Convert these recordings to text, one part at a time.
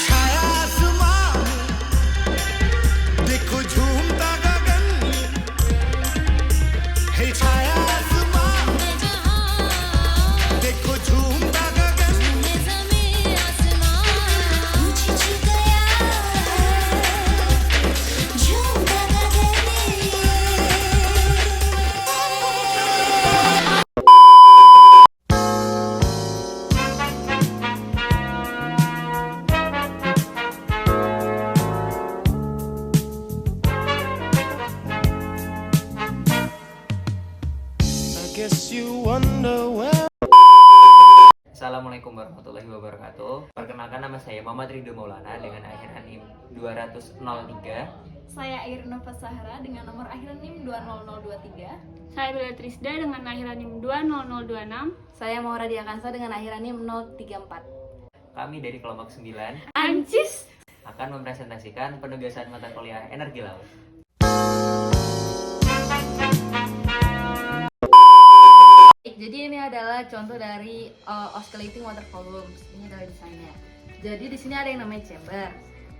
छाया आसमां में, देखो झूमता गगन, है छाया आसमां में, देखो झूमता गगन, I guess you wonder where. Assalamualaikum warahmatullahi wabarakatuh. Perkenalkan, nama saya Muhammad Ridho Maulana dengan akhiran NIM 203. Saya Irna Fasahra dengan nomor akhiran NIM 20023. Saya Bella Trisda dengan akhiran NIM 20026. Saya Maura Diakansa dengan akhiran NIM 034. Kami dari kelompok 9 Ancis. akan mempresentasikan penugasan mata kuliah energi laut. Jadi ini adalah contoh dari oscillating water columns. Ini adalah desainnya. Jadi di sini ada yang namanya chamber.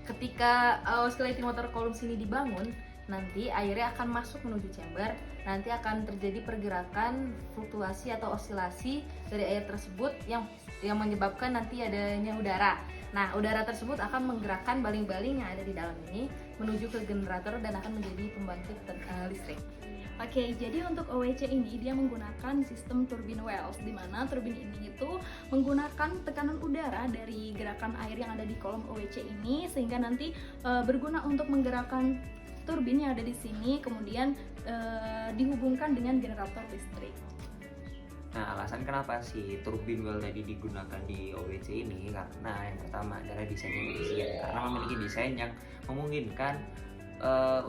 Ketika oscillating water columns ini dibangun, nanti airnya akan masuk menuju chamber. Nanti akan terjadi pergerakan fluktuasi atau osilasi dari air tersebut yang menyebabkan nanti adanya udara. Nah, udara tersebut akan menggerakkan baling-baling yang ada di dalam ini menuju ke generator dan akan menjadi pembangkit listrik. Oke, jadi untuk OWC ini dia menggunakan sistem turbine wells, di mana turbin ini itu menggunakan tekanan udara dari gerakan air yang ada di kolom OWC ini, sehingga nanti berguna untuk menggerakkan turbin yang ada di sini, kemudian dihubungkan dengan generator listrik. Nah, alasan kenapa si turbin well tadi digunakan di OWC ini karena yang pertama adalah desainnya efisien, karena memiliki desain yang memungkinkan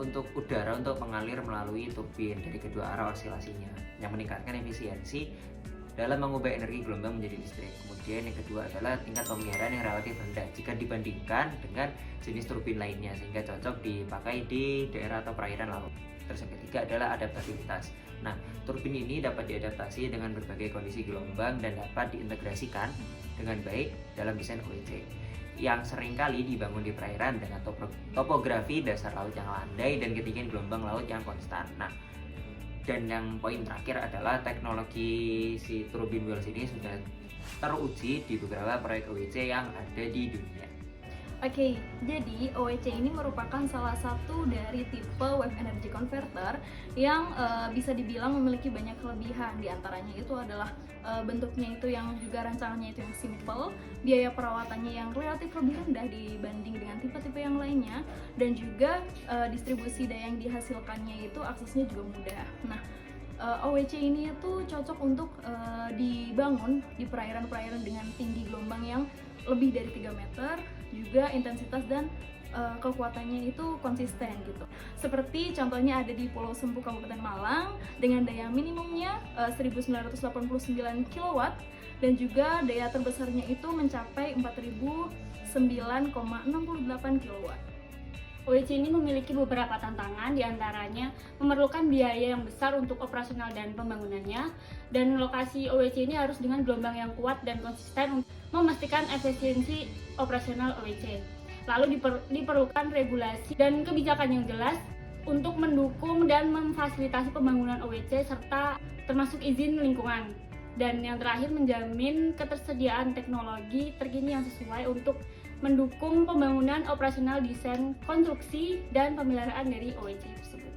untuk udara untuk mengalir melalui turbin dari kedua arah osilasinya, yang meningkatkan efisiensi dalam mengubah energi gelombang menjadi listrik. Kemudian yang kedua adalah tingkat pemeliharaan yang relatif rendah jika dibandingkan dengan jenis turbin lainnya, sehingga cocok dipakai di daerah atau perairan laut. Terus yang ketiga adalah adaptabilitas. Nah, turbin ini dapat diadaptasi dengan berbagai kondisi gelombang dan dapat diintegrasikan dengan baik dalam desain OWC yang seringkali dibangun di perairan dengan topografi dasar laut yang landai dan ketinggian gelombang laut yang konstan. Nah, dan yang poin terakhir adalah teknologi si turbine wells ini sudah teruji di beberapa proyek OWC yang ada di dunia. Oke, jadi OWC ini merupakan salah satu dari tipe wave energy converter yang bisa dibilang memiliki banyak kelebihan. Di antaranya itu adalah bentuknya itu yang juga rancangannya itu yang simple, biaya perawatannya yang relatif lebih rendah dibanding dengan tipe-tipe yang lainnya, dan juga distribusi daya yang dihasilkannya itu aksesnya juga mudah. Nah, OWC ini itu cocok untuk dibangun di perairan-perairan dengan tinggi gelombang yang lebih dari 3 meter, juga intensitas dan kekuatannya itu konsisten gitu. Seperti contohnya ada di Pulau Sempu Kabupaten Malang dengan daya minimumnya 1989 kW dan juga daya terbesarnya itu mencapai 4009,68 kW. OWC ini memiliki beberapa tantangan, diantaranya memerlukan biaya yang besar untuk operasional dan pembangunannya, dan lokasi OWC ini harus dengan gelombang yang kuat dan konsisten untuk memastikan efisiensi operasional OWC. Lalu diperlukan regulasi dan kebijakan yang jelas untuk mendukung dan memfasilitasi pembangunan OWC serta termasuk izin lingkungan. Dan yang terakhir, menjamin ketersediaan teknologi terkini yang sesuai untuk mendukung pembangunan operasional desain, konstruksi, dan pemeliharaan dari OWC tersebut.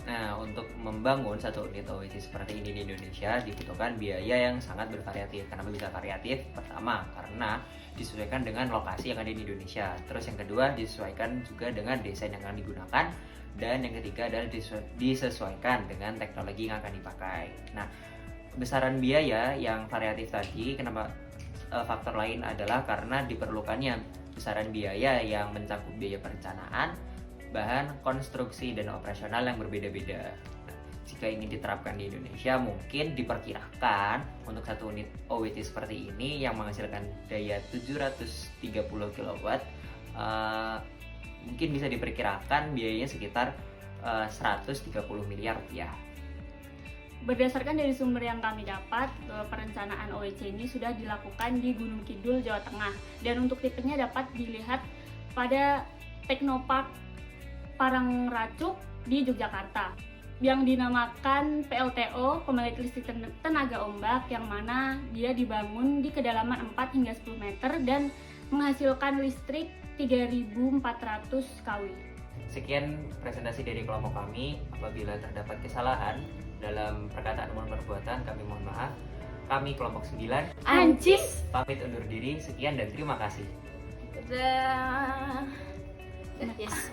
Nah, untuk membangun satu unit OWC seperti ini di Indonesia dibutuhkan biaya yang sangat bervariatif. Kenapa bisa variatif? Pertama, karena disesuaikan dengan lokasi yang ada di Indonesia. Terus yang kedua, disesuaikan juga dengan desain yang akan digunakan. Dan yang ketiga adalah disesuaikan dengan teknologi yang akan dipakai. Nah, besaran biaya yang variatif tadi, kenapa faktor lain adalah karena diperlukannya besaran biaya yang mencakup biaya perencanaan, bahan, konstruksi, dan operasional yang berbeda-beda. Jika ini diterapkan di Indonesia, mungkin diperkirakan untuk satu unit OWC seperti ini yang menghasilkan daya 730 kW, mungkin bisa diperkirakan biayanya sekitar 130 miliar rupiah. Berdasarkan dari sumber yang kami dapat, perencanaan OEC ini sudah dilakukan di Gunung Kidul, Jawa Tengah. Dan untuk tipenya dapat dilihat pada Teknopark Parangracuk di Yogyakarta, yang dinamakan PLTO, Pembangkit Listrik Tenaga Ombak, yang mana dia dibangun di kedalaman 4 hingga 10 meter dan menghasilkan listrik 3.400 kW. Sekian presentasi dari kelompok kami. Apabila terdapat kesalahan dalam perkataan maupun perbuatan, kami mohon maaf. Kami kelompok 9 Ancis! pamit undur diri. Sekian dan terima kasih. Dadah. Yes.